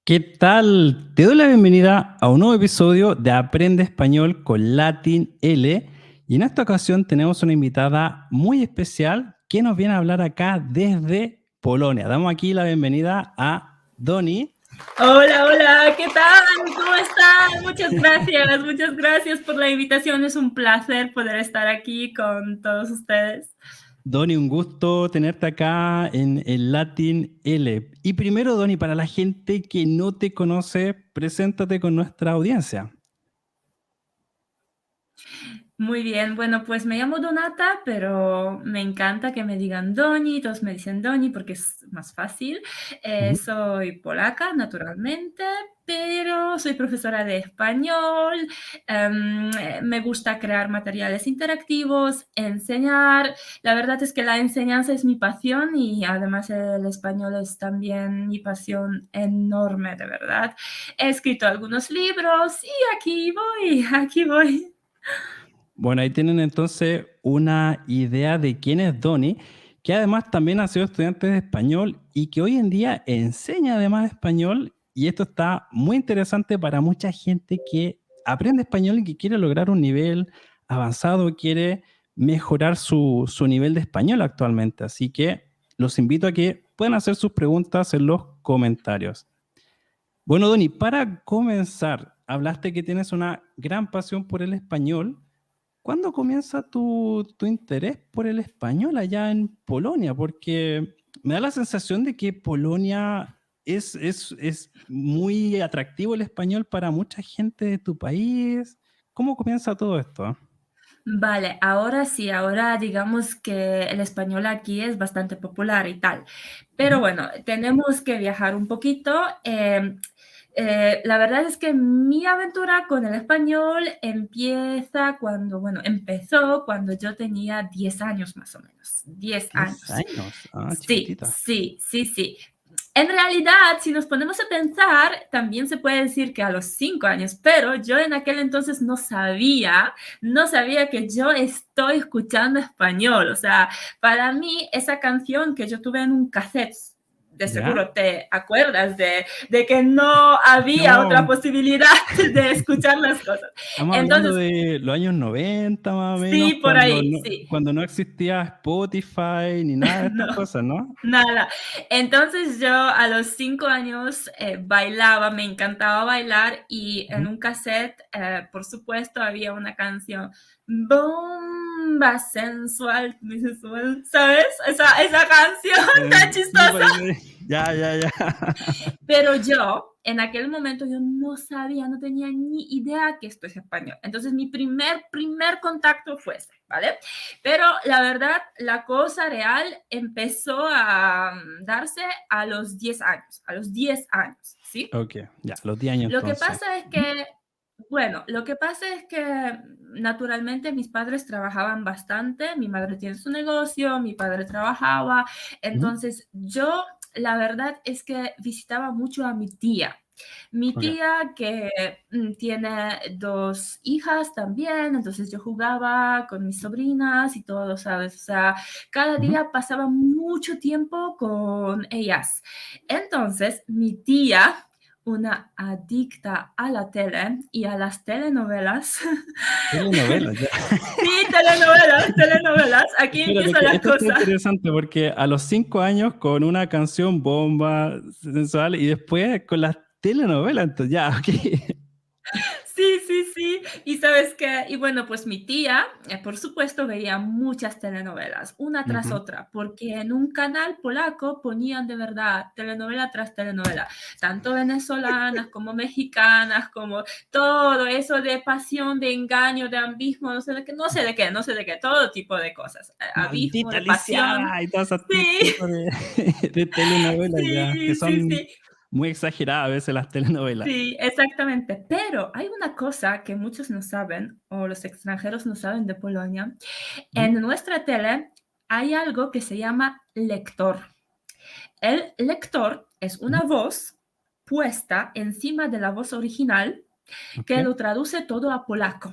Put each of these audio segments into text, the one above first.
¿Qué tal? Te doy la bienvenida a un nuevo episodio de Aprende Español con Latin L. Y en esta ocasión tenemos una invitada muy especial que nos viene a hablar acá desde Polonia. Damos aquí la bienvenida a Doni. Hola, hola, ¿qué tal? ¿Cómo están? Muchas gracias por la invitación. Es un placer poder estar aquí con todos ustedes. Doni, un gusto tenerte acá en el Latin L. Y primero, Doni, para la gente que no te conoce, preséntate con nuestra audiencia. Muy bien, bueno, pues me llamo Donata, pero me encanta que me digan Doni, todos me dicen Doni porque es más fácil. Ujú. Soy polaca, naturalmente, pero soy profesora de español, me gusta crear materiales interactivos, enseñar. La verdad es que la enseñanza es mi pasión y además el español es también mi pasión enorme, de verdad. He escrito algunos libros y aquí voy. Bueno, ahí tienen entonces una idea de quién es Doni, que además también ha sido estudiante de español y que hoy en día enseña además español. Y esto está muy interesante para mucha gente que aprende español y que quiere lograr un nivel avanzado, quiere mejorar su nivel de español actualmente. Así que los invito a que puedan hacer sus preguntas en los comentarios. Bueno, Doni, para comenzar, hablaste que tienes una gran pasión por el español. ¿Cuándo comienza tu interés por el español allá en Polonia? Porque me da la sensación de que Polonia es muy atractivo el español para mucha gente de tu país. ¿Cómo comienza todo esto? Vale, ahora sí, ahora digamos que el español aquí es bastante popular y tal. Pero Ujú. bueno, tenemos que viajar un poquito. La verdad es que mi aventura con el español empieza cuando, bueno, empezó cuando yo tenía 10 años más o menos. 10 10 años. años. Ah, Sí, chiquitita. sí, sí, sí. En realidad, si nos ponemos a pensar, también se puede decir que a los 5 años, pero yo en aquel entonces no sabía que yo estoy escuchando español. O sea, para mí esa canción que yo tuve en un cassette, de ¿Ya? seguro te acuerdas de que no había otra No, posibilidad de escuchar las cosas. estamos hablando Entonces, de los años 90 más o menos, sí, por ahí, sí. cuando no existía Spotify ni nada de estas No. cosas, ¿no? Nada. Entonces yo a los 5 años bailaba, me encantaba bailar y en Ujú. un cassette, por supuesto, había una canción, Bomba sensual, mi sensual, ¿sabes? Esa canción tan Sí, chistosa. parece. Ya, ya, ya. Pero yo, en aquel momento, yo no sabía, no tenía ni idea que esto es español. Entonces, mi primer contacto fue ese, ¿vale? Pero la verdad, la cosa real empezó a darse a los 10 años, a los 10 años, ¿sí? Ok, ya, los 10 años Lo que entonces. pasa es Ujú. que, bueno, lo que pasa es que naturalmente mis padres trabajaban bastante, mi madre tiene su negocio, mi padre trabajaba, Ujú. entonces yo la verdad es que visitaba mucho a mi tía. Mi Ok. tía que tiene dos hijas también, entonces yo jugaba con mis sobrinas y todo, ¿sabes? O sea, cada Ujú. día pasaba mucho tiempo con ellas. Entonces, mi tía, una adicta a la tele y a las telenovelas. Telenovelas, ya. Sí, telenovelas, telenovelas. Aquí Espérate, empiezan que las esto está cosas. interesante porque a los 5 años con una canción bomba, sensual, y después con las telenovelas, entonces ya, ok. Sí, sí, sí. Y sabes qué, y bueno, pues mi tía, por supuesto, veía muchas telenovelas, una tras Ujú. otra, porque en un canal polaco ponían de verdad telenovela tras telenovela, tanto venezolanas como mexicanas, como todo eso de pasión, de engaño, de abismo, no sé de qué, no sé de qué, no sé de qué, todo tipo de cosas. Abismo, Maldita de pasión. lisiada y todos esos Sí, tipos de telenovelas ya, que sí, sí, son sí. muy exageradas a veces las telenovelas. Sí, exactamente. Pero hay una cosa que muchos no saben, o los extranjeros no saben de Polonia. Ujú. En nuestra tele hay algo que se llama lector. El lector es Ujú. una voz puesta encima de la voz original Ok. que lo traduce todo a polaco.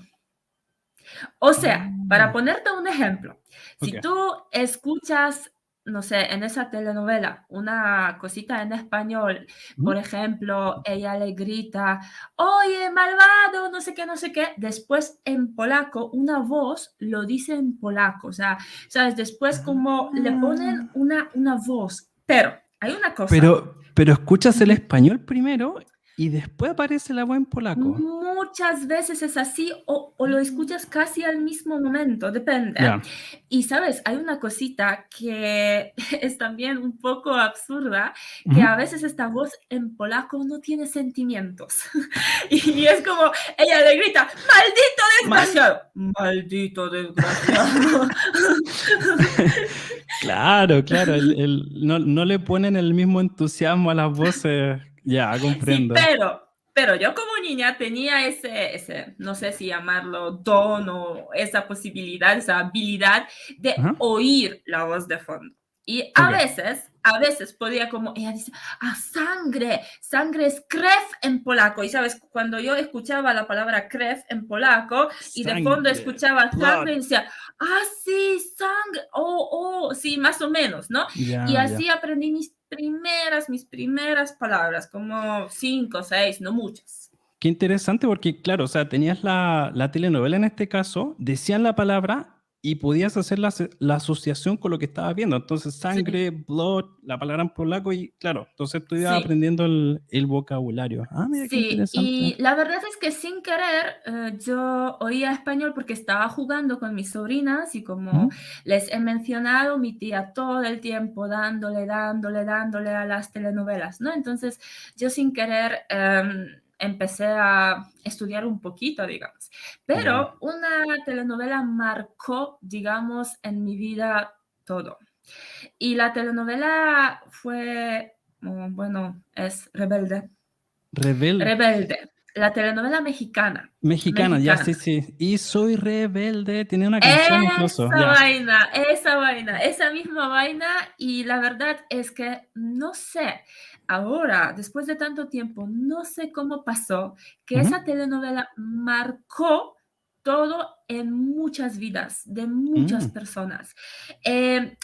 O sea, para Ah, ponerte un ejemplo, ok. si tú escuchas no sé, en esa telenovela, una cosita en español, ¿Mm? por ejemplo, ella le grita, oye, malvado, no sé qué, no sé qué. Después en polaco, una voz lo dice en polaco, o sea, ¿sabes? Después como le ponen Ah. una voz, pero hay una cosa. Pero escuchas el Ujú. español primero y después aparece la voz en polaco. Muchas veces es así o lo escuchas casi al mismo momento, depende. Ya. Y sabes, hay una cosita que es también un poco absurda, que Ujú. a veces esta voz en polaco no tiene sentimientos. Y es como ella le grita, maldito Mal. desgraciado, maldito desgraciado. Claro, claro. No le ponen el mismo entusiasmo a las voces. Ya, Sí, comprendo. pero yo como niña tenía no sé si llamarlo don o esa posibilidad, esa habilidad de Ajá. oír la voz de fondo. Y Ok. a veces podía como, ella dice, sangre, sangre es krew en polaco. Y sabes, cuando yo escuchaba la palabra krew en polaco y de fondo Sangre. escuchaba Blood. sangre, decía, sí, sangre, sí, más o menos, ¿no? Y Ya, ya. así aprendí mis primeras palabras, como 5, 6, no muchas. Qué interesante porque, claro, o sea, tenías la telenovela en este caso, decían la palabra y podías hacer la asociación con lo que estabas viendo. Entonces, Sí, sangre, blood, la palabra en polaco y, claro, entonces tú ibas sí, aprendiendo el vocabulario. Ah, mira qué sí. interesante. Y la verdad es que sin querer yo oía español porque estaba jugando con mis sobrinas y como Ujú. les he mencionado, mi tía todo el tiempo dándole a las telenovelas, ¿no? Entonces yo sin querer empecé a estudiar un poquito, digamos. Ya. Pero una telenovela marcó, digamos, en mi vida todo. Y la telenovela fue, bueno, es Rebelde. Rebelde. Rebelde, la telenovela mexicana, Mexicana, ya sí, mexicana. sí. Y soy rebelde, tiene una canción incluso, ya. Esa vaina, esa misma vaina y la verdad es que no sé, ahora, después de tanto tiempo, no sé cómo pasó que Ujú. esa telenovela marcó todo en muchas vidas de muchas Mm. personas.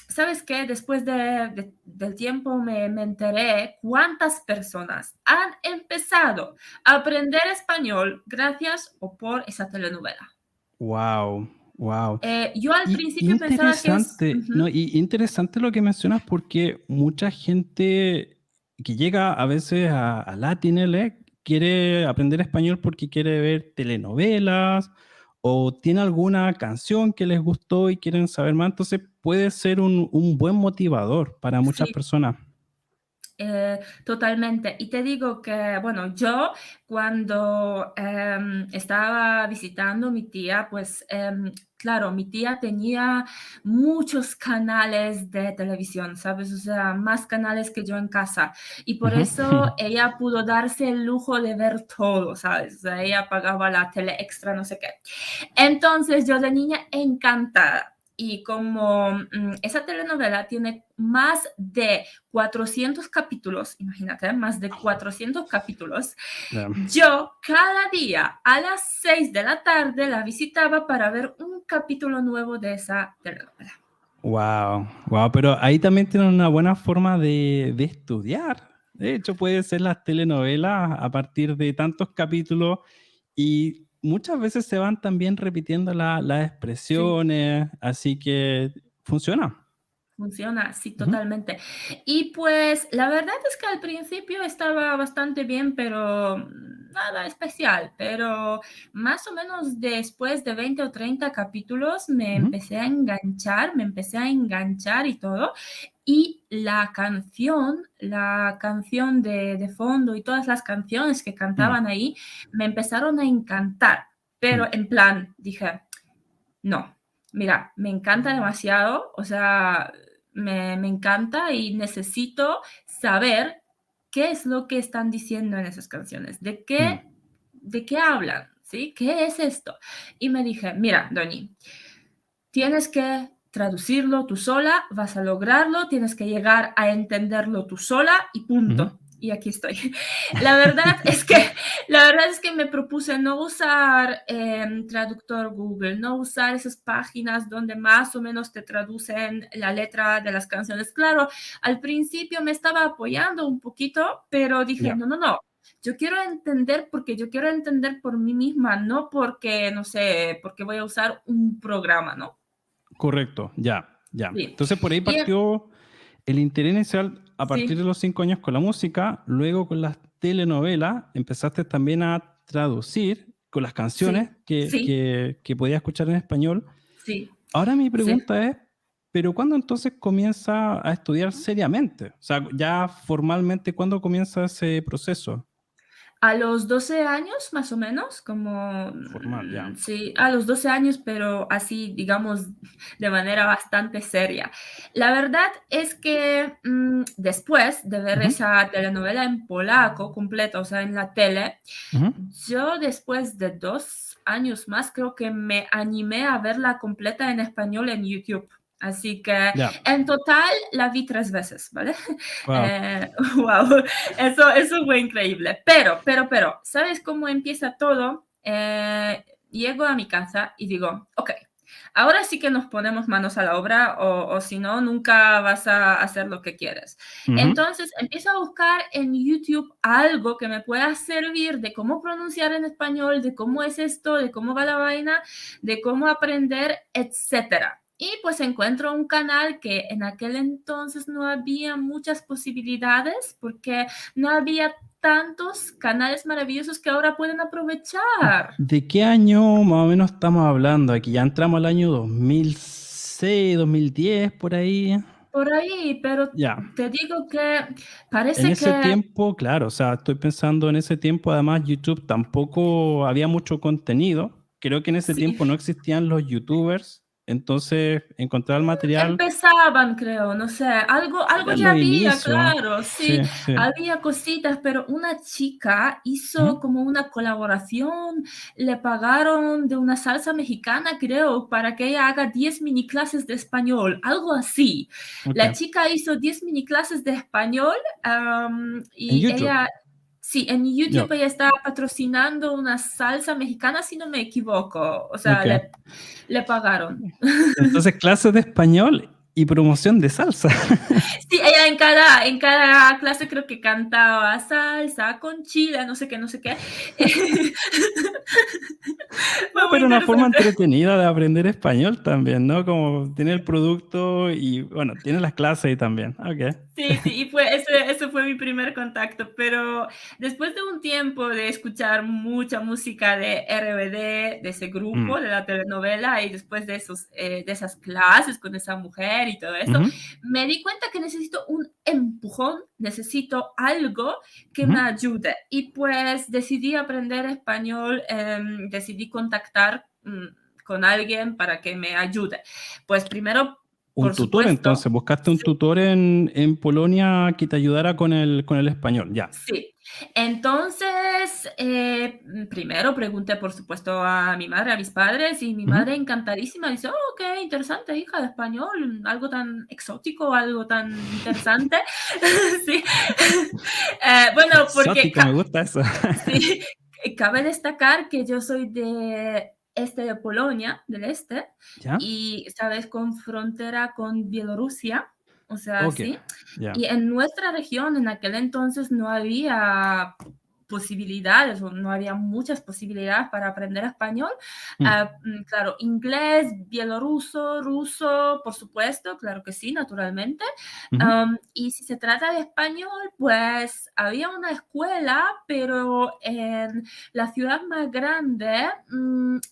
¿Sabes qué? Después del tiempo me enteré cuántas personas han empezado a aprender español gracias o por esa telenovela. Wow, wow. Yo al Y principio pensaba que es... interesante, ¿no? Ujú, Y interesante lo que mencionas porque mucha gente que llega a veces a Latinele quiere aprender español porque quiere ver telenovelas o tiene alguna canción que les gustó y quieren saber más. Entonces puede ser un buen motivador para muchas sí, personas. totalmente. Y te digo que, bueno, yo cuando estaba visitando a mi tía, pues claro, mi tía tenía muchos canales de televisión, ¿sabes? O sea, más canales que yo en casa. Y por Ujú. eso ella pudo darse el lujo de ver todo, ¿sabes? O sea, ella pagaba la tele extra, no sé qué. Entonces yo de niña encantada. Y como esa telenovela tiene más de 400 capítulos, imagínate, más de 400 capítulos, Ya. yo cada día a las 6 de la tarde la visitaba para ver un capítulo nuevo de esa telenovela. Wow, wow, pero ahí también tienen una buena forma de estudiar. De hecho, puede ser las telenovelas a partir de tantos capítulos y muchas veces se van también repitiendo las Sí. expresiones, así que funciona. Funciona, sí, Ujú. totalmente. Y pues la verdad es que al principio estaba bastante bien, pero nada especial. Pero más o menos después de 20 o 30 capítulos Ujú. me empecé a enganchar y todo. Y la canción de fondo y todas las canciones que Mm. cantaban ahí me empezaron a encantar. Mm. Pero en plan, dije, no, mira, me encanta demasiado, o sea, me encanta y necesito saber qué es lo que están diciendo en esas canciones, Mm. de qué hablan, ¿sí? ¿Qué es esto? Y me dije, mira, Doni, tienes que traducirlo tú sola, vas a lograrlo, tienes que llegar a entenderlo tú sola y Ujú. punto. y aquí estoy. La verdad es que, la verdad es que me propuse no usar traductor Google, no usar esas páginas donde más o menos te traducen la letra de las canciones. Claro, al principio me estaba apoyando un poquito, pero dije, Ya, no, no, no. Yo quiero entender porque yo quiero entender por mí misma, no porque, no sé, porque voy a usar un programa, ¿no? correcto, ya, ya. Sí. Entonces por ahí Y partió el interés inicial a partir de sí, los 5 años con la música, luego con las telenovelas, empezaste también a traducir con las canciones sí, sí, que podías escuchar en español. sí, Ahora mi sí. pregunta es, ¿pero cuándo entonces comienza a estudiar seriamente? O sea, ya formalmente, ¿cuándo comienza ese proceso A los 12 años, más o menos, como, formal? Ya. sí, a los 12 años, pero así, digamos, de manera bastante seria. La verdad es que después de ver Ujú, esa telenovela en polaco completa, o sea, en la tele, ujú. yo después de 2 años más creo que me animé a verla completa en español en YouTube. Así que Ya. en total la vi 3 veces, ¿vale? Wow. Wow, eso fue increíble. Pero, ¿sabes cómo empieza todo? Llego a mi casa y digo, ok, ahora sí que nos ponemos manos a la obra o si no, nunca vas a hacer lo que quieres. Ujú. Entonces empiezo a buscar en YouTube algo que me pueda servir de cómo pronunciar en español, de cómo es esto, de cómo va la vaina, de cómo aprender, etcétera. Y pues encuentro un canal que en aquel entonces no había muchas posibilidades porque no había tantos canales maravillosos que ahora pueden aprovechar. ¿De qué año más o menos estamos hablando? Aquí ya entramos al año 2006, 2010, por ahí. Por ahí, pero Ya. te digo que En parece ese que tiempo, claro, o sea, estoy pensando en ese tiempo, además YouTube tampoco había mucho contenido. Creo que en ese sí. tiempo no existían los YouTubers, entonces encontrar el material Empezaban, creo, no sé, algo eran ya los había, inicios. claro, sí, Sí, sí. había cositas, pero una chica Ujú. hizo como una colaboración, le pagaron de una salsa mexicana, creo, para que ella haga 10 mini clases de español, algo así. Ok. La chica hizo 10 mini clases de español, En y YouTube. ella, sí, en Ya. YouTube ella estaba patrocinando una salsa mexicana, si no me equivoco, o sea, Ok. le pagaron. Entonces, clases de español y promoción de salsa. Sí, ella en cada clase creo que cantaba salsa con chile, no sé qué, no sé qué. No, Fue muy pero una forma interesante. entretenida de aprender español también, ¿no? Como tiene el producto y, bueno, tiene las clases ahí también. Ok. Sí, sí, y ese fue mi primer contacto, pero después de un tiempo de escuchar mucha música de RBD, de ese Mm. grupo, de la telenovela, y después de esas clases con esa mujer y todo eso, Ujú, me di cuenta que necesito un empujón, necesito algo que ujú. me ayude. Y pues decidí aprender español, decidí contactar con alguien para que me ayude. Pues primero, Un por tutor, supuesto, entonces, buscaste un tutor en Polonia que te ayudara con el español, ya. sí. Entonces, primero pregunté, por supuesto, a mi madre, a mis padres, y mi Ujú. madre encantadísima dice, oh, qué interesante, hija de español, algo tan exótico, algo tan interesante. Sí. Bueno, porque Exótico, me gusta eso. sí, cabe destacar que yo soy de este de Polonia, del este, ¿Ya? y, ¿sabes? Con frontera con Bielorrusia, o sea, Ok, sí. ya. Y en nuestra región en aquel entonces no había posibilidades o no había muchas posibilidades para aprender español. Mm, Claro, inglés, bielorruso, ruso, por supuesto, claro que sí, naturalmente. ujú, Y si se trata de español, pues había una escuela, pero en la ciudad más grande,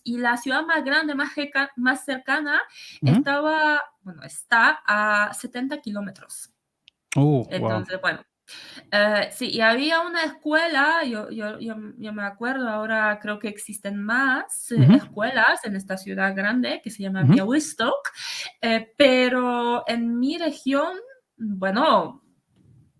y la ciudad más grande, más cercana, ujú. estaba, bueno, está a 70 kilómetros. Wow. Entonces, bueno, sí, y había una escuela, yo me acuerdo, ahora creo que existen más Ujú, escuelas en esta ciudad grande que se llama ujú. Białystok, pero en mi región, bueno,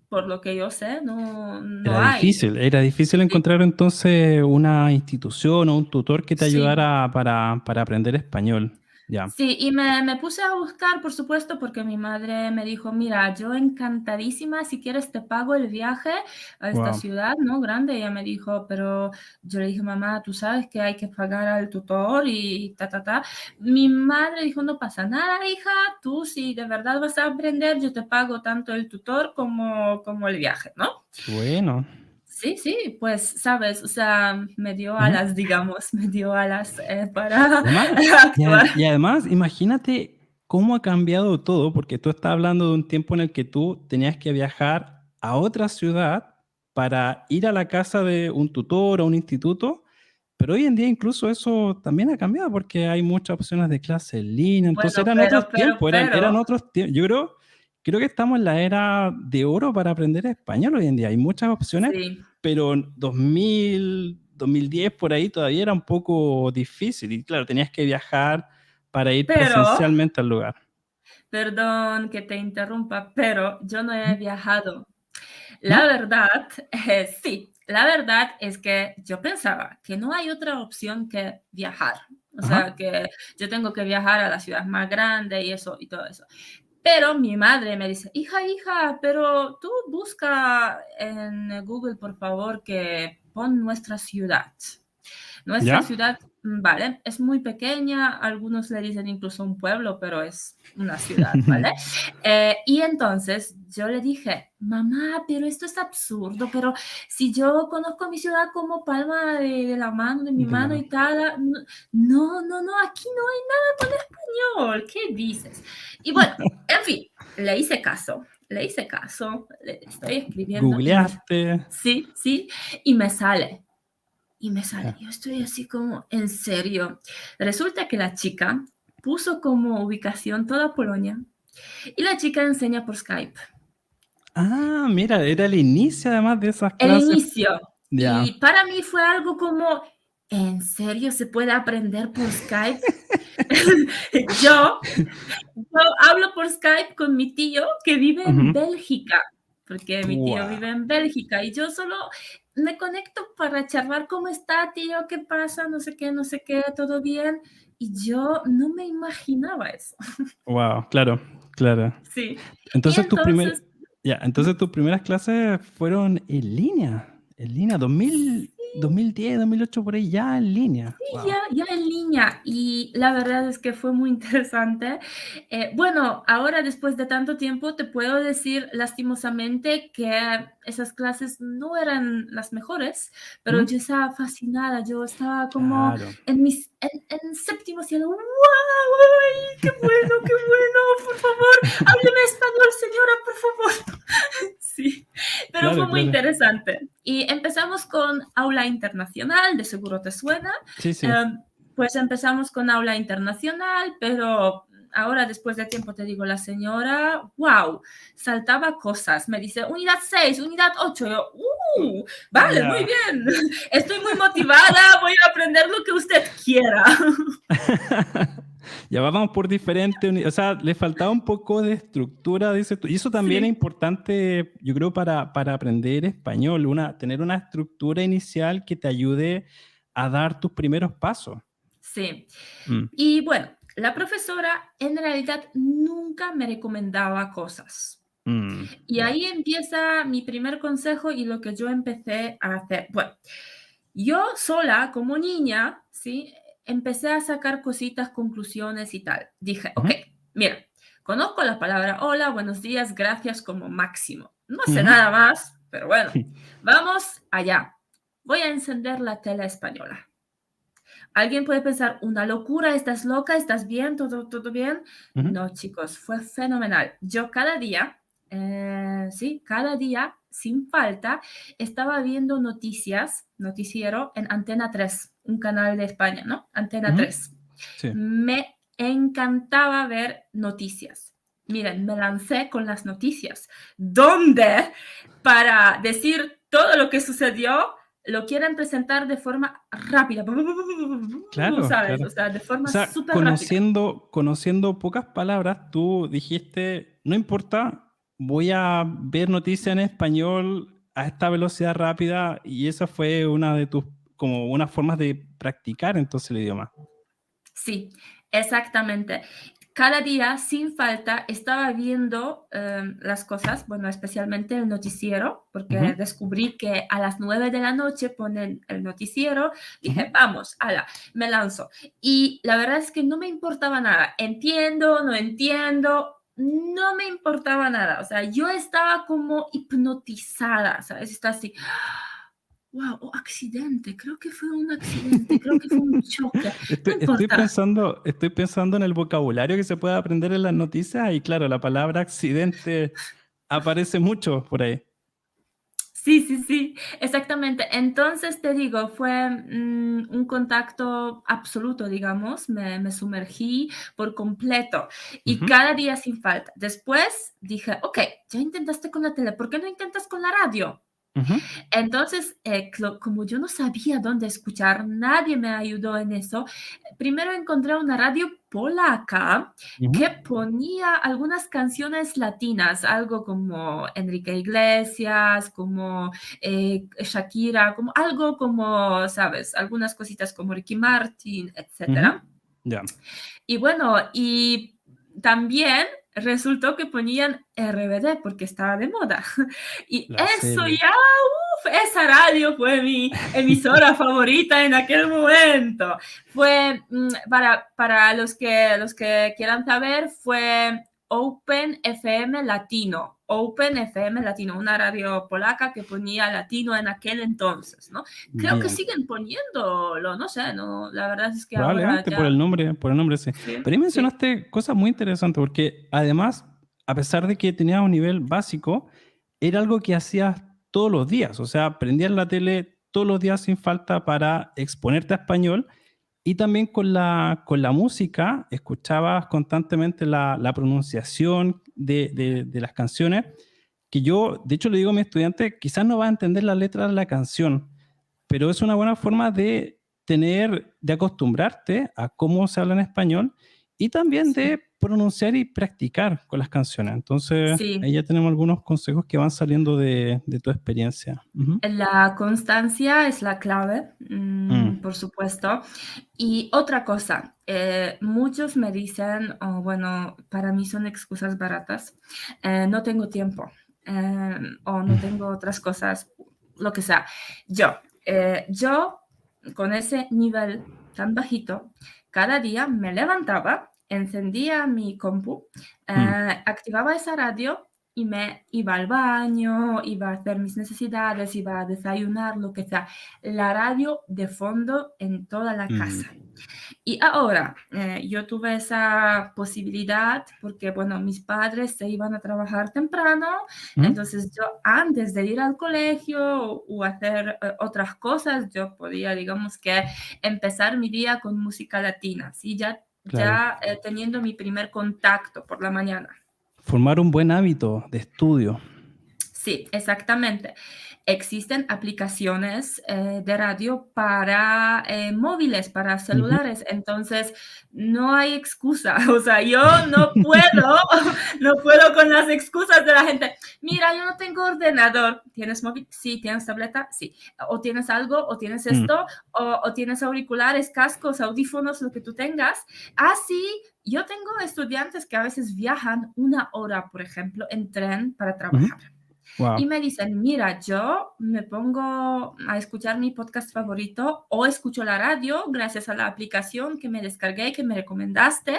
por lo que yo sé, no hay. Era difícil Sí, encontrar entonces una institución o un tutor que te sí. ayudara para aprender español. Ya, Sí, y me puse a buscar, por supuesto, porque mi madre me dijo, mira, yo encantadísima, si quieres te pago el viaje a esta wow. ciudad, ¿no? Grande. Ella me dijo, pero yo le dije, mamá, tú sabes que hay que pagar al tutor y ta, ta, ta. Mi madre dijo, no pasa nada, hija, tú si de verdad vas a aprender, yo te pago tanto el tutor como el viaje, ¿no? Qué bueno. Sí, sí, pues, sabes, o sea, me dio Ujú. alas, digamos, me dio alas para Además, actuar. y además, imagínate cómo ha cambiado todo, porque tú estás hablando de un tiempo en el que tú tenías que viajar a otra ciudad para ir a la casa de un tutor o un instituto, pero hoy en día incluso eso también ha cambiado porque hay muchas opciones de clase en línea, entonces Bueno, eran pero, otros pero, tiempos, eran pero, otros tiempos. Yo creo que estamos en la era de oro para aprender español hoy en día. Hay muchas opciones, sí, pero en 2000, 2010 por ahí todavía era un poco difícil y claro, tenías que viajar para ir pero, presencialmente al lugar. perdón que te interrumpa, pero yo no he ¿Mm? viajado. La ¿No? verdad, sí, la verdad es que yo pensaba que no hay otra opción que viajar. O Ajá. sea, que yo tengo que viajar a la ciudad más grande y eso y todo eso. Pero mi madre me dice, hija, pero tú busca en Google, por favor, que pon nuestra ciudad. Nuestra ¿Ya? ciudad, vale, es muy pequeña, algunos le dicen incluso un pueblo, pero es una ciudad, ¿vale? Y entonces yo le dije, mamá, pero esto es absurdo, pero si yo conozco mi ciudad como palma de la mano, de mi De la mano y mano. tal, no, aquí no hay nada con español, ¿qué dices? Y bueno, en fin, le hice caso, le estoy escribiendo y me... Googleaste. Sí, sí, y me sale. Y me sale, Ya. yo estoy así como, en serio. Resulta que la chica puso como ubicación toda Polonia y la chica enseña por Skype. Ah, mira, era el inicio además de esas El clases. inicio. Ya. Y para mí fue algo como, ¿en serio se puede aprender por Skype? yo, yo hablo por Skype con mi tío que vive en Ujú. Bélgica, porque mi tío Guau. vive en Bélgica y yo solo me conecto para charlar, ¿cómo está, tío? ¿Qué pasa? No sé qué, ¿todo bien? Y yo no me imaginaba eso. Wow, claro, claro. Sí. Y Entonces entonces, entonces tus primeras clases fueron en línea, 2010, 2008 por ahí, ya en línea. sí, Wow. ya en línea y la verdad es que fue muy interesante. Bueno, ahora después de tanto tiempo te puedo decir lastimosamente que esas clases no eran las mejores, pero ¿Mm? yo estaba fascinada, yo estaba como Claro, en séptimo cielo, ¡wow! ¡Ay, qué bueno! Por favor, hábleme español, señora, por favor. Sí, pero claro, fue muy claro. interesante. Y empezamos con aula internacional, de seguro te suena. Sí, sí. Em, pues empezamos con aula internacional, pero ahora después de tiempo te digo, la señora, wow, saltaba cosas. Me dice, unidad 6, unidad 8. Yo, vale, muy Ya. bien. Estoy muy motivada, voy a aprender lo que usted quiera. Ya vamos por diferentes, o sea, le faltaba un poco de estructura, dices tú. Y eso también es Sí, importante, yo creo, para aprender español, tener una estructura inicial que te ayude a dar tus primeros pasos. sí. Mm, Y bueno, la profesora en realidad nunca me recomendaba cosas. mm, Y ya. ahí empieza mi primer consejo y lo que yo empecé a hacer. Bueno, yo sola, como niña, ¿sí? Empecé a sacar cositas, conclusiones y tal. Dije, ok, Ujú, mira, conozco la palabra hola, buenos días, gracias como máximo. No sé ujú. nada más, pero bueno, vamos allá. Voy a encender la tele española. Alguien puede pensar, una locura, estás loca, estás bien, todo bien. Ujú, No, chicos, fue fenomenal. Yo cada día, sí, cada día, sin falta, estaba viendo noticias, noticiero en Antena 3, un canal de España, ¿no? Antena ujú. 3. Sí. Me encantaba ver noticias. Miren, me lancé con las noticias, donde para decir todo lo que sucedió lo quieren presentar de forma rápida, Claro, ¿sabes? claro. O sea, de O forma sea, súper rápida. conociendo pocas palabras, tú dijiste, no importa, voy a ver noticias en español a esta velocidad rápida y esa fue una de tus, como unas formas de practicar entonces el idioma. Sí, Exactamente. Cada día, sin falta, estaba viendo las cosas, bueno, especialmente el noticiero, Ujú, porque descubrí que a las 9 de la noche ponen el noticiero. ujú. Dije, vamos, ala, me lanzo. Y la verdad es que no me importaba nada. Entiendo, no entiendo, no me importaba nada. O sea, yo estaba como hipnotizada, ¿sabes? Está así. Wow, oh, accidente, creo que fue un accidente, creo que fue un choque, no Estoy, estoy importa. pensando, estoy pensando en el vocabulario que se puede aprender en las noticias y claro, la palabra accidente aparece mucho por ahí. Sí, sí, sí, exactamente. Entonces te digo, fue un contacto absoluto, digamos, me sumergí por completo y Ujú, cada día sin falta. Después dije, ok, ya intentaste con la tele, ¿por qué no intentas con la radio? ujú, Entonces, como yo no sabía dónde escuchar, nadie me ayudó en eso. Primero encontré una radio polaca ujú. que ponía algunas canciones latinas, algo como Enrique Iglesias, como Shakira, como algo como, ¿sabes? Algunas cositas como Ricky Martin, Ujú. etcétera. Ya, Y bueno, y también resultó que ponían RBD porque estaba de moda. Y la eso serie. ya, esa radio fue mi emisora favorita en aquel momento. Fue, para los que quieran saber, fue Open FM Latino. Open FM Latino, una radio polaca que ponía latino en aquel entonces, ¿no? Creo que Bien. siguen poniéndolo, no sé, no, la verdad es que ahora Probablemente ya, por el nombre sí. sí, Pero ahí sí, mencionaste cosas muy interesantes, porque además, a pesar de que tenías un nivel básico, era algo que hacías todos los días. O sea, prendías la tele todos los días sin falta para exponerte a español y también con la música escuchabas constantemente la pronunciación de las canciones, que yo, de hecho, le digo a mi estudiante, quizás no va a entender la letra de la canción, pero es una buena forma de de acostumbrarte a cómo se habla en español y también sí, de pronunciar y practicar con las canciones. Entonces, sí. ahí ya tenemos algunos consejos que van saliendo de tu experiencia. Ujú. La constancia es la clave, Mm, por supuesto. Y otra cosa, muchos me dicen, oh, bueno, para mí son excusas baratas, no tengo tiempo, o no tengo otras cosas, lo que sea. Yo, con ese nivel tan bajito, cada día me levantaba, encendía mi compu, mm, activaba esa radio y me iba al baño, iba a hacer mis necesidades, iba a desayunar, lo que sea. La radio de fondo en toda la casa. mm, Y ahora yo tuve esa posibilidad porque, bueno, mis padres se iban a trabajar temprano, mm. entonces yo antes de ir al colegio o hacer otras cosas, yo podía, digamos que, empezar mi día con música latina, ¿sí? Claro. Ya teniendo mi primer contacto por la mañana. Formar un buen hábito de estudio. Sí, exactamente. Existen aplicaciones de radio para móviles, para Ujú. celulares, entonces no hay excusa. O sea, yo no puedo, no puedo con las excusas de la gente. Mira, yo no tengo ordenador. ¿Tienes móvil? Sí. ¿Tienes tableta? Sí. O tienes algo, o tienes Mm, esto, o tienes auriculares, cascos, audífonos, lo que tú tengas. Ah, sí. Yo tengo estudiantes que a veces viajan 1 hora, por ejemplo, en tren para ujú. trabajar. Y Wow. me dicen, mira, yo me pongo a escuchar mi podcast favorito o escucho la radio gracias a la aplicación que me descargué, que me recomendaste.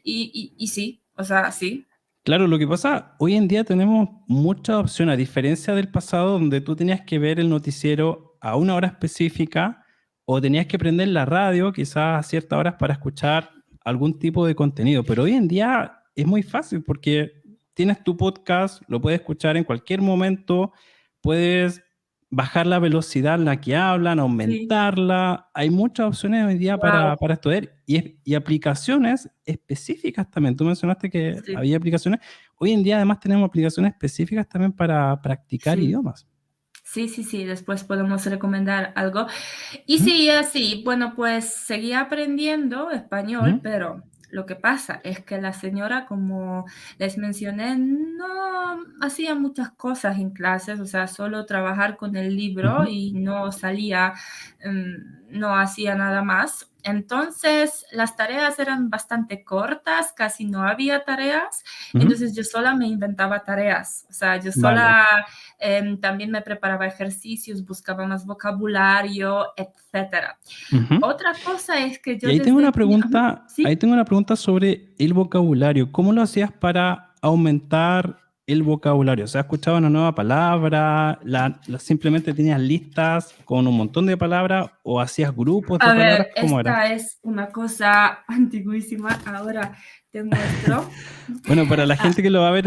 Y sí, o sea, sí, Claro, lo que pasa, hoy en día tenemos mucha opción, a diferencia del pasado donde tú tenías que ver el noticiero a una hora específica o tenías que prender la radio quizás a ciertas horas para escuchar algún tipo de contenido. Pero hoy en día es muy fácil porque tienes tu podcast, lo puedes escuchar en cualquier momento, puedes bajar la velocidad en la que hablan, sí, aumentarla. Hay muchas opciones hoy día wow, para estudiar y aplicaciones específicas también. Tú mencionaste que sí, había aplicaciones. Hoy en día además tenemos aplicaciones específicas también para practicar sí. idiomas. Sí, sí, sí, después podemos recomendar algo. Y Ujú, sí, así, bueno, pues seguí aprendiendo ujú, español, pero lo que pasa es que la señora, como les mencioné, no hacía muchas cosas en clases, o sea, solo trabajar con el libro ujú. y no salía, no hacía nada más. Entonces, las tareas eran bastante cortas, casi no había tareas, entonces yo sola me inventaba tareas, o sea, yo Vale. sola también me preparaba ejercicios, buscaba más vocabulario, etcétera. Ujú. Otra cosa es que Y yo desde niña, ahí ¿sí? tengo una pregunta sobre el vocabulario. ¿Cómo lo hacías para aumentar el vocabulario? O sea, ¿escuchabas una nueva palabra? ¿Simplemente tenías listas con un montón de palabras o hacías grupos de A palabras? ver, ¿Cómo era? esta es una cosa antiguísima, ahora te muestro. Bueno, para la Ah, gente que lo va a ver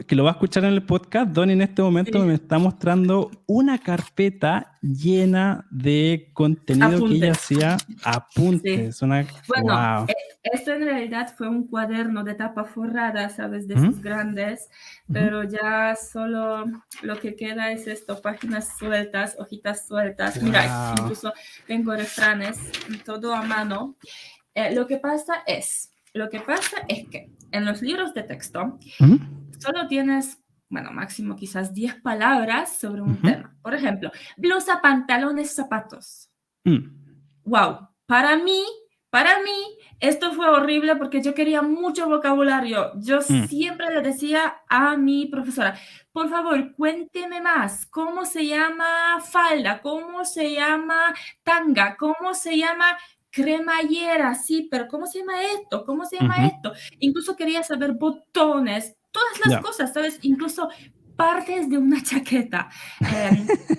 que lo va a escuchar en el podcast, Don en este momento sí, me está mostrando una carpeta llena de contenido que ella apuntes. hacía, Sí. apuntes, Bueno, wow. esto en realidad fue un cuaderno de tapa forrada, ¿sabes? De ¿Mm? esos grandes, Ujú. pero ya solo lo que queda es esto, páginas sueltas, hojitas sueltas. Mira, Wow. incluso tengo refranes, todo a mano. Lo que pasa es que en los libros de texto Ujú. solo tienes, bueno, máximo quizás 10 palabras sobre un Ujú. tema. Por ejemplo, blusa, pantalones, zapatos. Mm. Wow, para mí, esto fue horrible porque yo quería mucho vocabulario. Yo Mm. siempre le decía a mi profesora, por favor, cuénteme más. ¿Cómo se llama falda? ¿Cómo se llama tanga? ¿Cómo se llama cremallera? Sí, pero ¿cómo se llama esto? ¿Cómo se llama Ujú. esto? Incluso quería saber botones, todas las Ya. cosas, ¿sabes? Incluso partes de una chaqueta.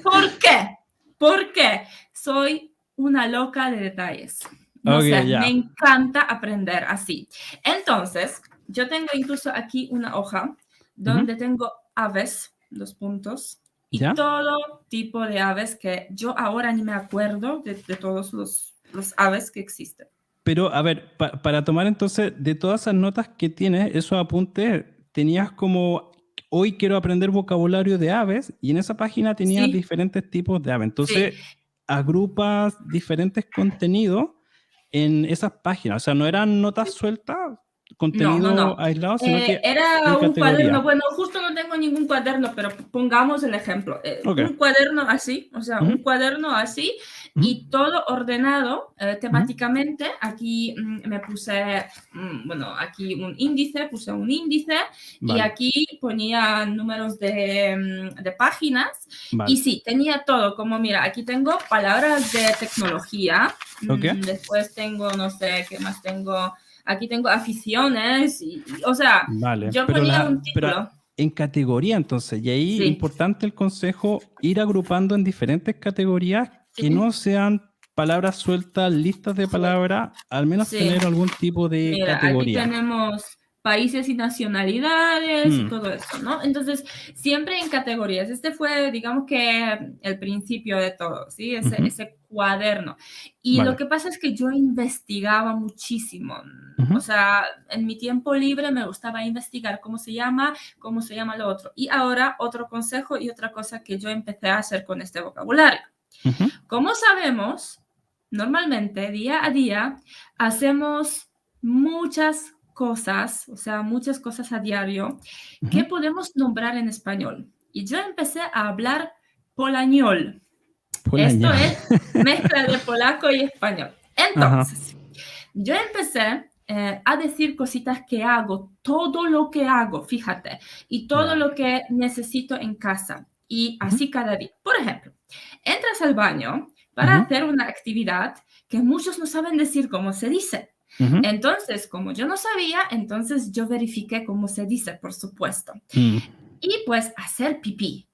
¿Por qué? ¿Por qué? Soy una loca de detalles. No Ok, sé, me ya. encanta aprender así. Entonces, yo tengo incluso aquí una hoja Ujú. donde tengo aves, 2 puntos, y Ya. todo tipo de aves que yo ahora ni me acuerdo de todos los aves que existen. Pero, a ver, para tomar entonces, de todas esas notas que tienes, esos apuntes, tenías como, hoy quiero aprender vocabulario de aves, y en esa página tenías Sí, diferentes tipos de aves. sí. Entonces, agrupas diferentes contenidos en esas páginas. O sea, no eran notas sueltas, No, no, contenido no. aislado, sino que en Era un cuaderno, categoría. bueno, justo no tengo ningún cuaderno, pero pongamos el ejemplo. Ok. Un cuaderno así, o sea, Ujú. un cuaderno así Ujú. y todo ordenado Ujú. temáticamente. Aquí me puse, bueno, aquí puse un índice y Vale, aquí ponía números de páginas. Y vale. sí, tenía todo, como mira, aquí tengo palabras de tecnología, Ok. después tengo, no sé, ¿qué más tengo? Aquí tengo aficiones, o sea, Vale, yo ponía un título. en categoría entonces, y ahí Sí, importante el consejo, ir agrupando en diferentes categorías que no sí, sean palabras sueltas, listas de sí, palabras, al menos sí. tener algún tipo de Mira, aquí categoría. tenemos países y nacionalidades y Mm. todo eso, ¿no? Entonces, siempre en categorías. Este fue, digamos que, el principio de todo, ¿sí? Ese, Ujú. ese cuaderno. Y lo Vale. que pasa es que yo investigaba muchísimo. Ujú. O sea, en mi tiempo libre me gustaba investigar cómo se llama lo otro. Y ahora, otro consejo y otra cosa que yo empecé a hacer con este vocabulario. Ujú. Como sabemos, normalmente, día a día, hacemos muchas cosas, o sea, muchas cosas a diario Ujú. que podemos nombrar en español. Y yo empecé a hablar polañol. Polaña. Esto es mezcla de polaco y español. Ajá. Entonces, yo empecé a decir cositas que hago, todo lo que hago, fíjate, y todo Ya. lo que necesito en casa. Y Ujú. así cada día. Por ejemplo, entras al baño para Ujú. hacer una actividad que muchos no saben decir cómo se dice. Ujú. Entonces, como yo no sabía, entonces yo verifiqué cómo se dice, por supuesto. Mm. Y pues hacer pipí.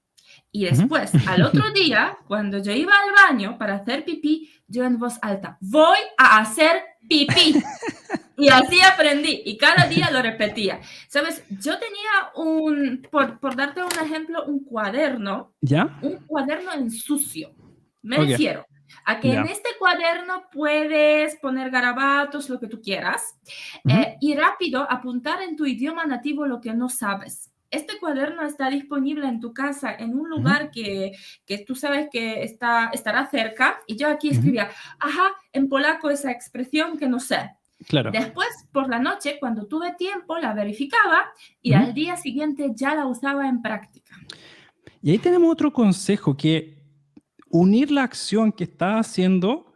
Y Ujú. después, al otro día, cuando yo iba al baño para hacer pipí, yo en voz alta, voy a hacer pipí. Y así aprendí y cada día lo repetía. Sabes, yo tenía por darte un ejemplo, ¿Ya? un cuaderno en sucio. Me Ok. refiero a que en Ya. este cuaderno puedes poner garabatos, lo que tú quieras, Ujú. y rápido apuntar en tu idioma nativo lo que no sabes. Este cuaderno está disponible en tu casa, en un Ujú. lugar que tú sabes que estará cerca. Y yo aquí Ujú. escribía, ajá, en polaco esa expresión que no sé. Claro. Después, por la noche, cuando tuve tiempo, la verificaba y Ujú. al día siguiente ya la usaba en práctica. Y ahí tenemos otro consejo, que unir la acción que estás haciendo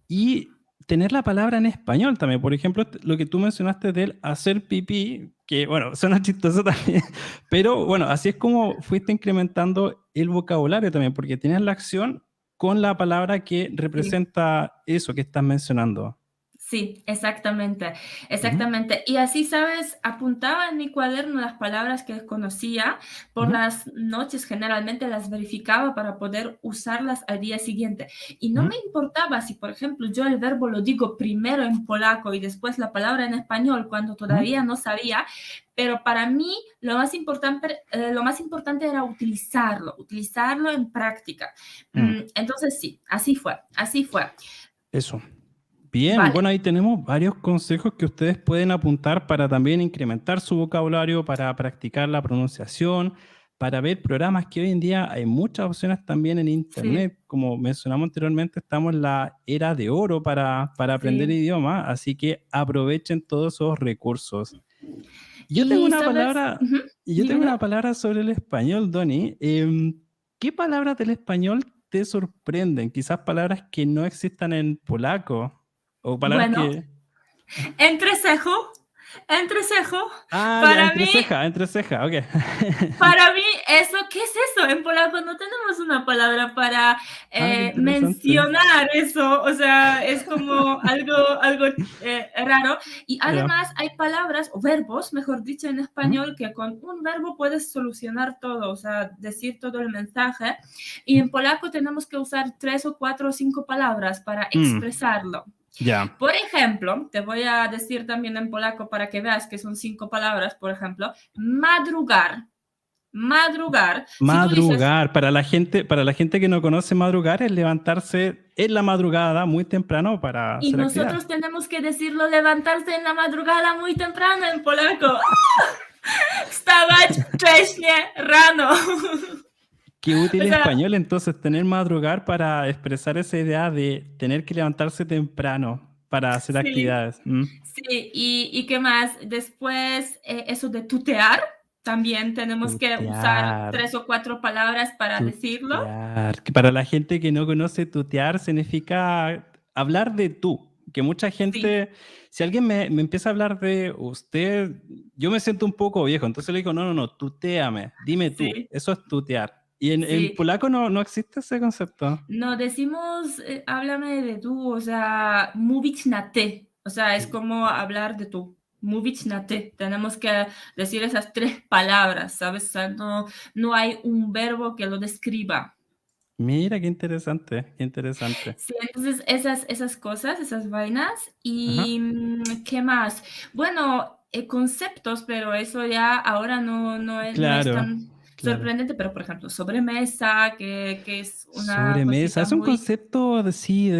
y tener la palabra en español también. Por ejemplo, lo que tú mencionaste del hacer pipí, que bueno, suena chistoso también, pero bueno, así es como fuiste incrementando el vocabulario también, porque tienes la acción con la palabra que Sí. representa eso que estás mencionando. Sí, exactamente, Ujú, exactamente. Y así, ¿sabes? Apuntaba en mi cuaderno las palabras que desconocía, por ujú, las noches generalmente las verificaba para poder usarlas al día siguiente. Y no ujú, me importaba si, por ejemplo, yo el verbo lo digo primero en polaco y después la palabra en español cuando ujú, todavía no sabía, pero para mí lo más importante era utilizarlo en práctica. mm. Entonces sí, así fue, así fue. Eso. Bien, Vale, bueno, ahí tenemos varios consejos que ustedes pueden apuntar para también incrementar su vocabulario, para practicar la pronunciación, para ver programas que hoy en día hay muchas opciones también en sí. Internet. Como mencionamos anteriormente, estamos en la era de oro para aprender Sí, idiomas, así que aprovechen todos esos recursos. Yo tengo y una sabes, palabra, ujú, yo tengo dime. una palabra sobre el español, Donny. ¿Qué palabras del español te sorprenden? Quizás palabras que no existan en polaco o palabras Bueno, que... entrecejo, entrecejo, Ah, ya, para mí entre ceja, ok. para mí eso, ¿qué es eso? En polaco no tenemos una palabra para, Ah, qué interesante. mencionar eso, o sea, es como algo, raro. Y Ya. además hay palabras, o verbos, mejor dicho, en Ujú, español, que con un verbo puedes solucionar todo, o sea, decir todo el mensaje. Y ujú. en polaco tenemos que usar 3 o 4 o 5 palabras para Mm, expresarlo. ya. Por ejemplo, te voy a decir también en polaco para que veas que son 5 palabras, por ejemplo, madrugar. Madrugar. Si tú dices, Madrugar. Para la gente que no conoce madrugar es levantarse en la madrugada muy temprano para y hacer actividades. nosotros tenemos que decirlo levantarse en la madrugada muy temprano en polaco. Wstawać wcześnie rano. Qué útil O sea, español entonces tener madrugar para expresar esa idea de tener que levantarse temprano para hacer sí, actividades. Mm. sí. ¿Y qué más? Después, eso de tutear, también tenemos que usar Tutear, 3 o 4 palabras para decirlo. tutear. Que para la gente que no conoce, tutear significa hablar de tú. Que mucha Sí, gente, si alguien me empieza a hablar de usted, yo me siento un poco viejo, entonces le digo, no, no, no, tuteame, dime tú. sí, Eso es tutear. Y en sí. polaco no existe ese concepto. No decimos, háblame de tú, o sea, mówić na ty. O sea, es como hablar de tú. Mówić na ty. Tenemos que decir esas 3 palabras, ¿sabes? O sea, no hay un verbo que lo describa. Mira, qué interesante, qué interesante. Sí, entonces esas cosas, esas vainas. Ajá. Y, ¿qué más? Bueno, conceptos, pero eso ya ahora no es Claro, tan claro. sorprendente, pero por ejemplo, sobremesa, que es una Sobremesa, cosita es un muy concepto de, sí,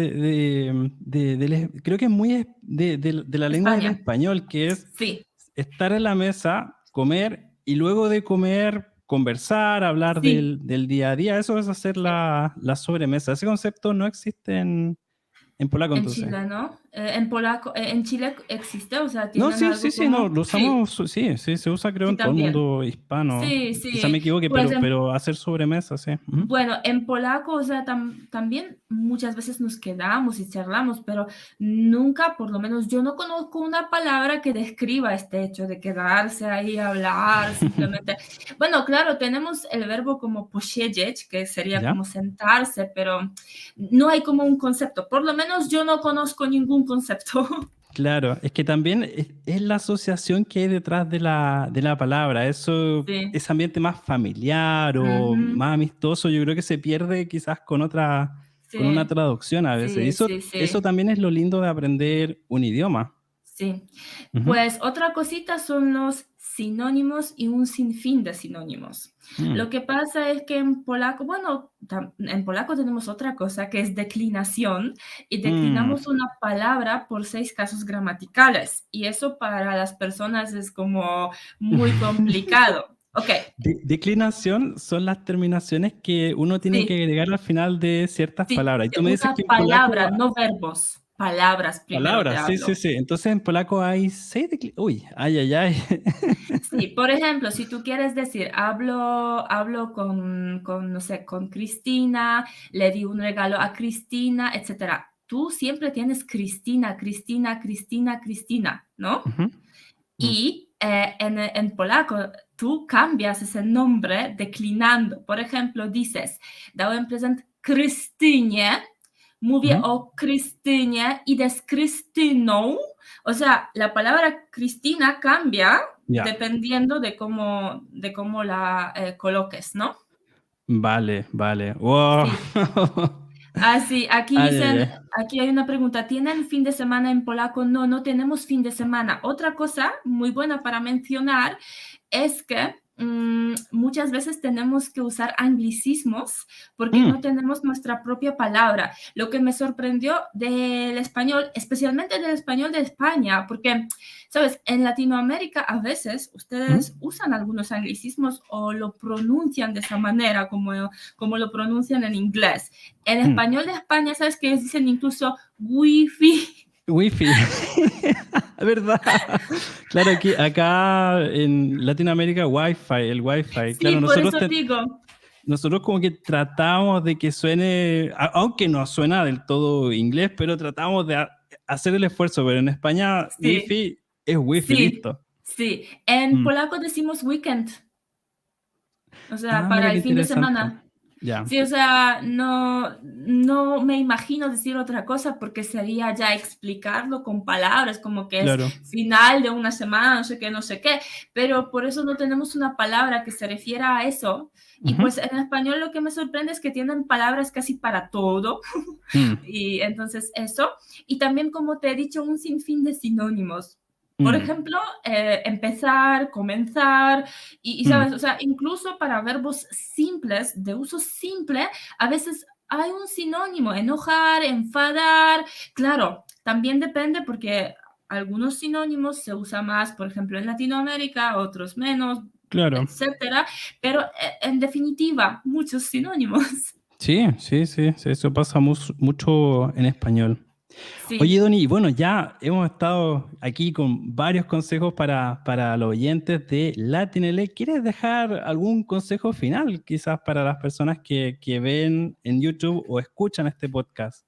creo que es muy de la lengua del España. español, que es Sí, estar en la mesa, comer y luego de comer conversar, hablar sí, del día a día. Eso es hacer sí. la sobremesa. Ese concepto no existe en polaco En entonces. Chile, ¿no? En polaco, en Chile existe, o sea, No, tienen sí, sí, algo sí, no, como, lo sí, usamos, sí, sí, se usa creo sí en todo el también. mundo hispano. Sí, Quizá me sí. equivoque, Pues pero hacer sobremesa, sí. Ujú. bueno, en polaco, o sea, también muchas veces nos quedamos y charlamos, pero nunca, por lo menos yo no conozco una palabra que describa este hecho de quedarse ahí, hablar, simplemente. Bueno, claro, tenemos el verbo como posiedzieć, que sería ¿Ya? como sentarse, pero no hay como un concepto. Por lo menos yo no conozco ningún concepto. Claro, es que también es la asociación que hay detrás de la palabra. Eso, Sí. ese ambiente más familiar o Ujú. más amistoso, yo creo que se pierde quizás con una Sí, traducción a veces. Y sí, sí, eso sí. también es lo lindo de aprender un idioma. Sí. Ujú. Pues otra cosita son los sinónimos y un sinfín de sinónimos. Mm, Lo que pasa es que en polaco, bueno, en polaco tenemos otra cosa que es declinación y mm. declinamos una palabra por 6 casos gramaticales y eso para las personas es como muy complicado. Ok, Declinación son las terminaciones que uno tiene que sí, agregar al final de ciertas sí, palabras. Y de tú me dices una que en polaco palabra, no verbos, palabras primero te palabras, sí, sí, hablo. sí. Entonces en polaco hay seis Uy, ay, ay, ay. Sí, por ejemplo, si tú quieres decir, hablo no sé, con Cristina, le di un regalo a Cristina, etcétera. tú siempre tienes Cristina, Cristina, Cristina, Cristina, ¿no? Ujú. Mm. Y en polaco tú cambias ese nombre declinando. Por ejemplo, dices, dałem prezent Krystynie, mówię Ujú. o Krystynie, idę z Krystyną. O sea, la palabra Cristina cambia Ya. dependiendo de cómo la coloques, ¿no? Vale, vale. Wow. Sí. Ah, sí, aquí Ay, ay, dicen, ay. aquí hay una pregunta, ¿tienen fin de semana en polaco? No, no tenemos fin de semana. Otra cosa muy buena para mencionar es que muchas veces tenemos que usar anglicismos porque Mm, no tenemos nuestra propia palabra. Lo que me sorprendió del español, especialmente del español de España, porque, sabes, en Latinoamérica a veces ujú. ustedes usan algunos anglicismos o lo pronuncian de esa manera como lo pronuncian en inglés. En Mm. español de España, ¿sabes que dicen incluso wifi? Wi-Fi. ¿Verdad? Claro, aquí, acá en Latinoamérica, Wi-Fi, el Wi-Fi. Sí, Claro, por eso digo. nosotros como que tratamos de que suene, aunque no suena del todo inglés, pero tratamos de hacer el esfuerzo, pero en España Sí, Wi-Fi es Wi-Fi, sí, listo. sí. En Mm. polaco decimos weekend, o sea, Ah, mira para qué el fin de interesante. semana. Ya, Sí, o sea, no me imagino decir otra cosa porque sería ya explicarlo con palabras, como que es claro. final de una semana, no sé qué, no sé qué, pero por eso no tenemos una palabra que se refiera a eso. Y Ujú. pues en español lo que me sorprende es que tienen palabras casi para todo. Mm, Y entonces eso. Y también, como te he dicho, un sinfín de sinónimos. Por mm, ejemplo, empezar, comenzar, mm. sabes, o sea, incluso para verbos simples, de uso simple, a veces hay un sinónimo, enojar, enfadar. Claro, también depende porque algunos sinónimos se usan más, por ejemplo, en Latinoamérica, otros menos, Claro. etcétera. Pero en definitiva, muchos sinónimos. Sí, sí, sí, sí, eso pasa mucho en español. Oye, Sí. Doni, y bueno, ya hemos estado aquí con varios consejos para los oyentes de Latinele. ¿Quieres dejar algún consejo final, quizás para las personas que ven en YouTube o escuchan este podcast?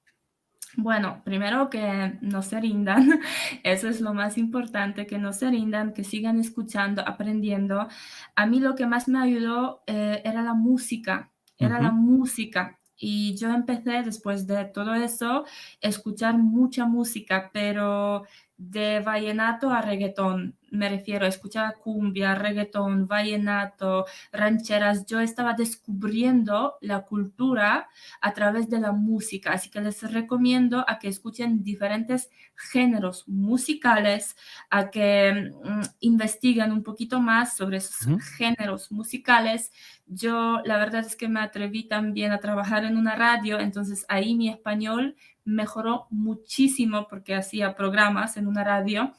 Bueno, primero que no se rindan, eso es lo más importante, que no se rindan, que sigan escuchando, aprendiendo. A mí lo que más me ayudó era la Ujú. música. Y yo empecé después de todo eso a escuchar mucha música, pero de vallenato a reggaetón. Me refiero, escuchaba cumbia, reggaetón, vallenato, rancheras. Yo estaba descubriendo la cultura a través de la música. Así que les recomiendo a que escuchen diferentes géneros musicales, a que investiguen un poquito más sobre esos Ujú. géneros musicales. Yo la verdad es que me atreví también a trabajar en una radio, entonces ahí mi español mejoró muchísimo porque hacía programas en una radio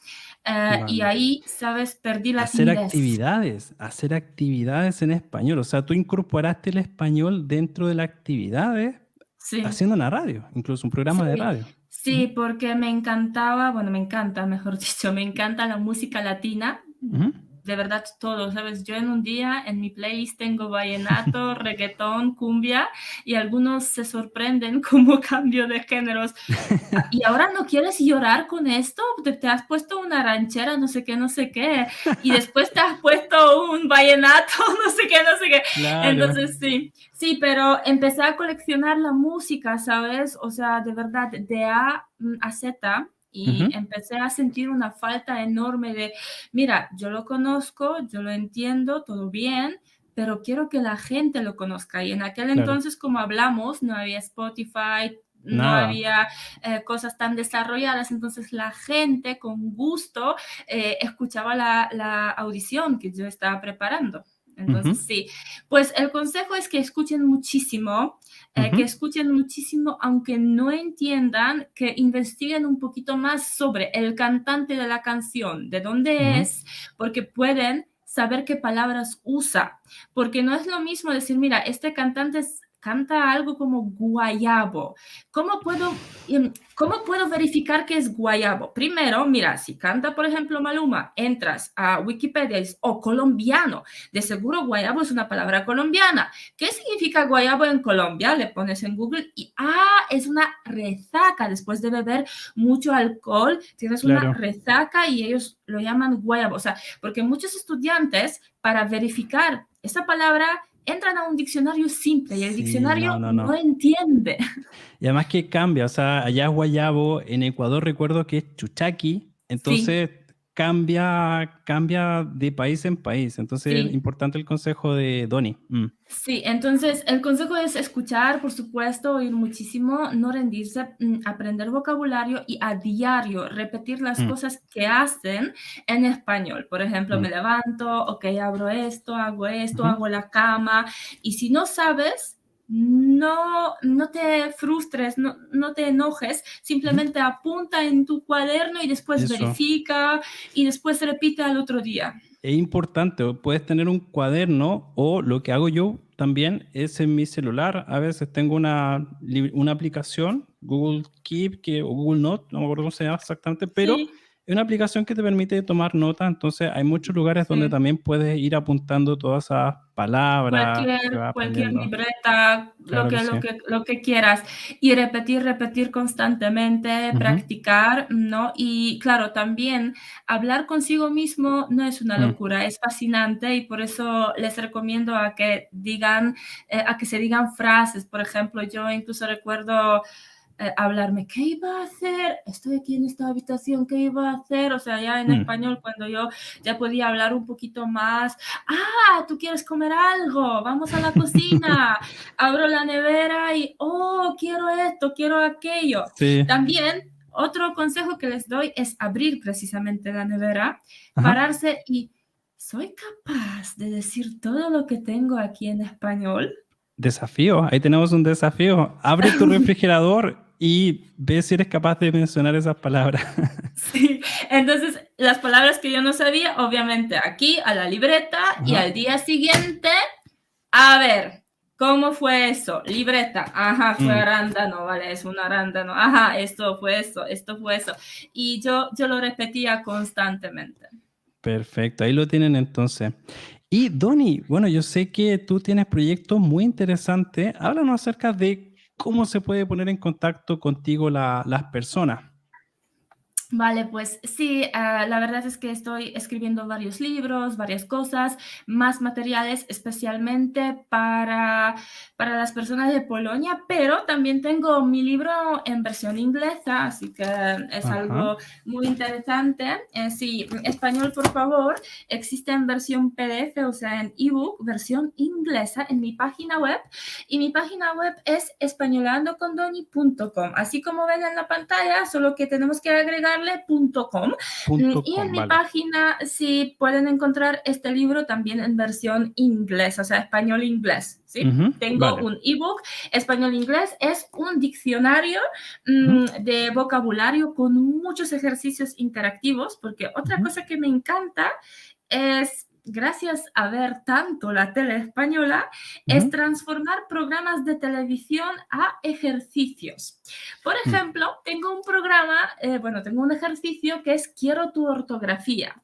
y Vale. ahí, sabes, perdí la timidez. Hacer actividades en español. O sea, tú incorporaste el español dentro de las actividades Sí, haciendo una radio, incluso un programa de sí, radio. sí, Ujú, porque me encantaba, bueno, me encanta, mejor dicho, me encanta la música latina, ujú. de verdad todo, ¿sabes? Yo en un día en mi playlist tengo vallenato, reggaetón, cumbia y algunos se sorprenden cómo cambio de géneros. Y ahora no quieres llorar con esto, te has puesto una ranchera, no sé qué, no sé qué, y después te has puesto un vallenato, no sé qué, no sé qué. Claro. Entonces sí, sí, pero empecé a coleccionar la música, ¿sabes? O sea, de verdad, de A a Z. Y Ujú. empecé a sentir una falta enorme de, mira, yo lo conozco, yo lo entiendo, todo bien, pero quiero que la gente lo conozca. Y en aquel Claro. entonces, como hablamos, no había Spotify, no Nada. había cosas tan desarrolladas, entonces la gente con gusto escuchaba la audición que yo estaba preparando. Ujú, Entonces, sí, pues el consejo es que ujú. escuchen muchísimo, aunque no entiendan, que investiguen un poquito más sobre el cantante de la canción, de dónde Ujú. es, porque pueden saber qué palabras usa, porque no es lo mismo decir, mira, este cantante canta algo como guayabo. ¿Cómo puedo verificar que es guayabo? Primero, mira, si canta, por ejemplo, Maluma, entras a Wikipedia y dices, oh, colombiano, de seguro guayabo es una palabra colombiana. ¿Qué significa guayabo en Colombia? Le pones en Google y, es una resaca. Después de beber mucho alcohol, tienes una Claro. resaca y ellos lo llaman guayabo. O sea, porque muchos estudiantes, para verificar esa palabra, entran a un diccionario simple y el Sí, no, diccionario no, no no. entiende. Y además que cambia, o sea, allá es guayabo, en Ecuador recuerdo que es chuchaqui, Sí, entonces cambia de país en país. Entonces, sí. importante el consejo de Donny. Sí, entonces el consejo es escuchar, por supuesto, oír muchísimo, no rendirse, aprender vocabulario y a diario repetir las Mm, cosas que hacen en español. Por ejemplo, mm, me levanto, ok, abro esto, ujú, hago la cama. Y si no sabes, no te frustres, no te enojes, ujú. simplemente apunta en tu cuaderno y después Eso. verifica y después repite al otro día. Es importante, o puedes tener un cuaderno o lo que hago yo también es en mi celular. A veces tengo una aplicación, Google Keep o Google Note, no me acuerdo cómo se llama exactamente, pero Sí, es una aplicación que te permite tomar notas. Entonces hay muchos lugares donde sí. también puedes ir apuntando todas esas palabras que vas Cualquier aprendiendo. libreta, Claro que sí. lo que quieras. Y repetir constantemente, Ujú. practicar, ¿no? Y claro, también hablar consigo mismo no es una Mm. locura, es fascinante y por eso les recomiendo a que se digan frases. Por ejemplo, yo incluso recuerdo hablarme, ¿qué iba a hacer? Estoy aquí en esta habitación, ¿qué iba a hacer? O sea, ya en Mm. español, cuando yo ya podía hablar un poquito más, tú quieres comer algo, vamos a la cocina, abro la nevera y, oh, quiero esto, quiero aquello. Sí. También, otro consejo que les doy es abrir precisamente la nevera, Ajá. pararse y, ¿soy capaz de decir todo lo que tengo aquí en español? Desafío, ahí tenemos un desafío. Abre tu refrigerador y ve si eres capaz de mencionar esas palabras. Sí, entonces las palabras que yo no sabía, obviamente aquí a la libreta y Ajá. al día siguiente, a ver, ¿cómo fue eso? Libreta, ajá, fue Mm, arándano, vale, es un arándano, ajá, esto fue eso, esto fue eso. Y yo lo repetía constantemente. perfecto, ahí lo tienen entonces. Y Donny, bueno, yo sé que tú tienes proyectos muy interesantes. Háblanos acerca de cómo se puede poner en contacto contigo las personas. Vale, pues sí, la verdad es que estoy escribiendo varios libros, varias cosas, más materiales especialmente para las personas de Polonia, pero también tengo mi libro en versión inglesa, así que es Ajá. algo muy interesante. Sí, español, por favor, existe en versión PDF, o sea, en ebook, versión inglesa en mi página web, y mi página web es españolandocondoni.com, así como ven en la pantalla, solo que tenemos que agregarle .com. Punto Y en com, mi vale. página sí pueden encontrar este libro también en versión inglés, o sea, español-inglés, ¿sí? Ujú, Tengo vale. un ebook español-inglés, es un diccionario Ujú, de vocabulario con muchos ejercicios interactivos, porque otra ujú, cosa que me encanta es, gracias a ver tanto la tele española, es ujú, transformar programas de televisión a ejercicios. Por mm. ejemplo, tengo un programa, tengo un ejercicio que es Quiero tu ortografía.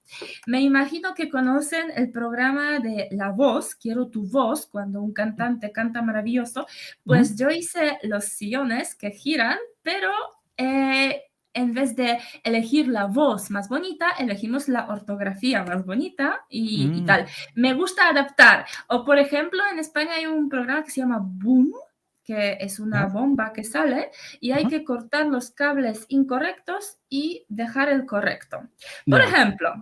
Me imagino que conocen el programa de La Voz, Quiero tu voz, cuando un cantante canta maravilloso. Ujú. Pues yo hice los sillones que giran, pero en vez de elegir la voz más bonita, elegimos la ortografía más bonita y Mm, tal. Me gusta adaptar. O, por ejemplo, en España hay un programa que se llama Boom, que es una ya, bomba que sale y hay ajá, que cortar los cables incorrectos y dejar el correcto. Por ya. ejemplo,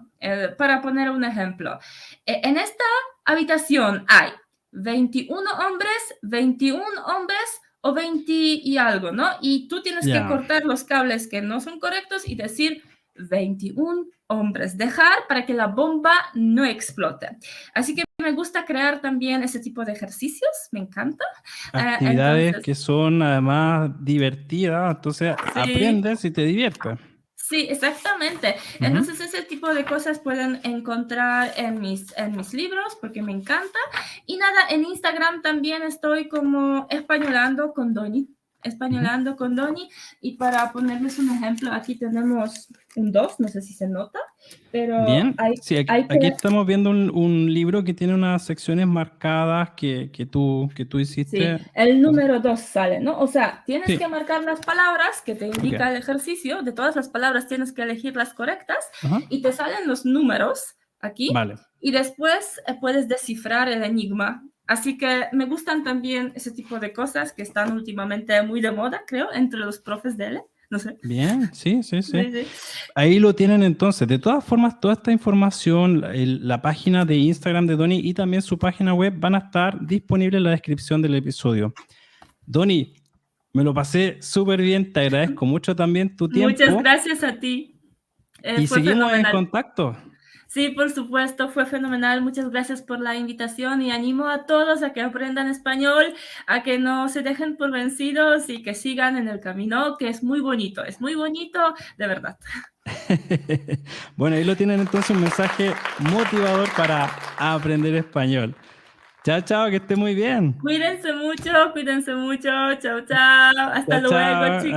para poner un ejemplo, en esta habitación hay 21 hombres o 20 y algo, ¿no? Y tú tienes que Ya. cortar los cables que no son correctos y decir 21 hombres, dejar para que la bomba no explote. Así que me gusta crear también ese tipo de ejercicios, me encanta. Actividades Entonces, que son además divertidas, entonces sí, aprendes y te diviertes. Sí, exactamente. Ujú. Entonces, ese tipo de cosas pueden encontrar en mis libros porque me encanta. Y nada, en Instagram también estoy como españolando con Doni. Ujú. Españolando con Doni. Y para ponerles un ejemplo, aquí tenemos un 2, no sé si se nota, pero Bien, sí, hay que... aquí estamos viendo un libro que tiene unas secciones marcadas que tú Sí, hiciste. el Entonces, número 2 sale, ¿no? O sea, tienes que sí, marcar las palabras que te ok, indica el ejercicio. De todas las palabras tienes que elegir las correctas ajá, y te salen los números aquí vale. y después puedes descifrar el enigma. Así que me gustan también ese tipo de cosas que están últimamente muy de moda, creo, entre los profes de L. No sé. Bien, sí, sí, sí. Sí, sí. Ahí lo tienen entonces. De todas formas, toda esta información, la página de Instagram de Donny y también su página web van a estar disponibles en la descripción del episodio. Donny, me lo pasé súper bien, te agradezco mucho también tu Muchas tiempo gracias a ti. y Fue seguimos en fenomenal. contacto. Sí, por supuesto, fue fenomenal. Muchas gracias por la invitación y animo a todos a que aprendan español, a que no se dejen por vencidos y que sigan en el camino, que es muy bonito, de verdad. Bueno, ahí lo tienen entonces un mensaje motivador para aprender español. Chao, chao, que esté muy bien. Cuídense mucho, chao, chao. Hasta Chao, luego, chao. chicos.